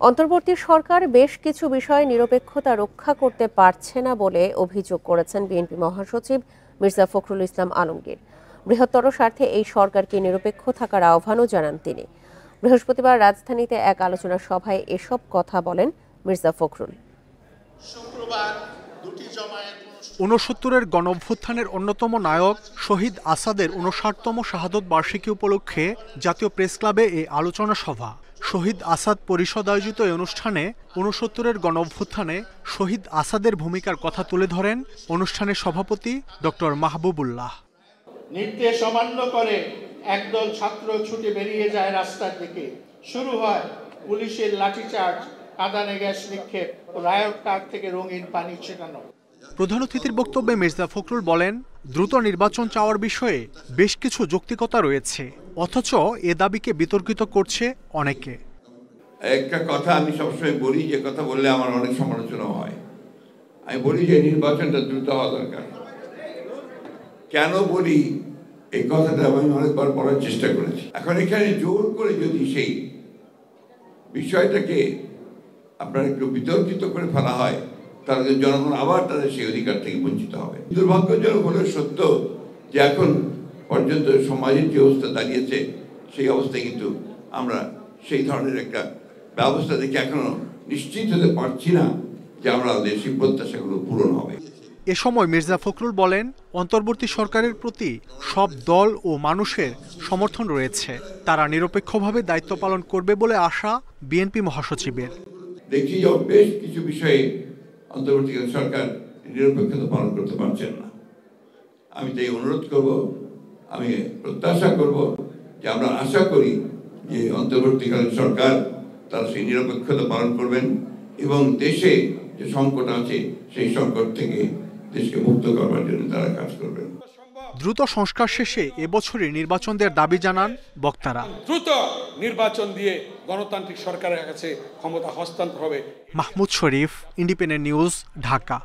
অন্তর্বর্তী সরকার বেশ কিছু বিষয়ে নিরপেক্ষতা রক্ষা করতে পারছে না বলে অভিযোগ করেছেন বিএনপি মহাসচিব মির্জা ফখরুল ইসলাম আলমগীর। বৃহত্তর স্বার্থে এই সরকারকে নিরপেক্ষ থাকার আহ্বানও জানান তিনি। বৃহস্পতিবার রাজধানীতে এক আলোচনা সভায় এসব কথা বলেন মির্জা ফখরুল। ৬৯-এর গণঅভ্যুত্থানের অন্যতম নায়ক শহীদ আসাদের ৫৯তম শাহাদত বার্ষিকী উপলক্ষে জাতীয় প্রেস ক্লাবে এই আলোচনা সভা। শহীদ আসাদ পরিষদ আয়োজিত এই অনুষ্ঠানে ৬৯-এর গণঅভ্যুত্থানে শহীদ আসাদের ভূমিকার কথা তুলে ধরেন অনুষ্ঠানের সভাপতি ডক্টর মাহবুবুল্লাহ। নির্দেশ অমান্য করে একদল ছাত্র ছুটে বেরিয়ে যায় রাস্তার দিকে। শুরু হয় পুলিশের লাঠিচার্জ, কাঁদানে গ্যাস নিক্ষেপ ও রায়ট কার থেকে রঙিন পানি ছেটানো। প্রধান অতিথির বক্তব্যে মির্জা ফখরুল বলেন, দ্রুত নির্বাচন চাওয়ার বিষয়ে বেশ কিছু যৌক্তিকতা রয়েছে, অথচ এ দাবিকে বিতর্কিত করছে অনেকে। একটা কথা আমি সবসময় বলি, যে কথা বললে আমার অনেক সমালোচনা হয়। আমি বলি যে নির্বাচনটা দ্রুত হওয়া দরকার। কেন বলি এই কথাটা আমি অনেকবার বলার চেষ্টা করেছি। এখন এখানে জোর করে যদি সেই বিষয়টাকে আপনার একটু বিতর্কিত করে ফেলা হয়, তাহলে জনগণ আবার তাদের সেই অধিকার থেকে বঞ্চিত হবে। দুর্ভাগ্যজনক হলে সত্য যে এখন পর্যন্ত সমাজের যে অবস্থা দাঁড়িয়েছে, সেই অবস্থায় কিন্তু আমরা সেই ধরনের একটা ব্যবস্থা দেখে এখনো নিশ্চিত হতে পারছি না যে আমরা সেই প্রত্যাশাগুলো পূরণ হবে। এ সময় মির্জা ফখরুল বলেন, অন্তর্বর্তী সরকারের প্রতি সব দল ও মানুষের সমর্থন রয়েছে। তারা নিরপেক্ষভাবে দায়িত্ব পালন করবে বলে আশা বিএনপি মহাসচিবের। দেখি যে বেশ কিছু বিষয়ে অন্তর্বর্তীকালীন সরকার নিরপেক্ষতা পালন করতে পারছেন না। আমি তাই অনুরোধ করব, আমি প্রত্যাশা করব যে আমরা আশা করি যে অন্তর্বর্তীকালীন সরকার তারা সেই নিরপেক্ষতা পালন করবেন এবং দেশে যে সংকট আছে সেই সংকট থেকে দেশকে মুক্ত করবার জন্য তারা কাজ করবেন। দ্রুত সংস্কার শেষে এবছরই নির্বাচন দেওয়ার দাবি জানান বক্তারা। দ্রুত নির্বাচন দিয়ে গণতান্ত্রিক সরকারের কাছে ক্ষমতা হস্তান্তর হবে। মাহমুদ শরীফ, ইন্ডিপেন্ডেন্ট নিউজ, ঢাকা।